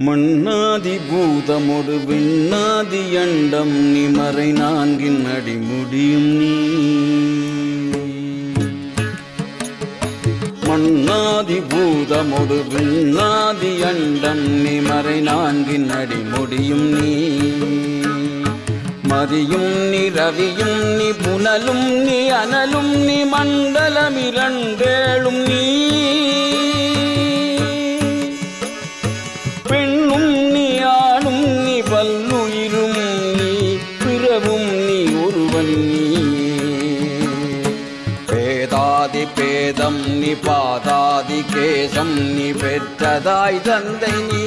மண்ணாதி பூதமொடு விண்ணாதி அண்டம் நீ மறை நான்கின் அடிமுடியும் நீ. மண்ணாதி பூதமொடு விண்ணாதி அண்டம் நீ மறை நான்கின் அடிமுடியும் நீ. மதியும் நீ ரவியும் நீ புனலும் நீ அனலும் நீ மண்டலமிரண்டேழும் நீ. பெண்ணும் நீ ஆணும் நீ பல்லுயிரும் நீ பிறவும் நீ ஒருவன் நீ. பேதாதி பேதம் நீ பாதாதி கேசம் நீ பெற்றதாய் தந்தை நீ.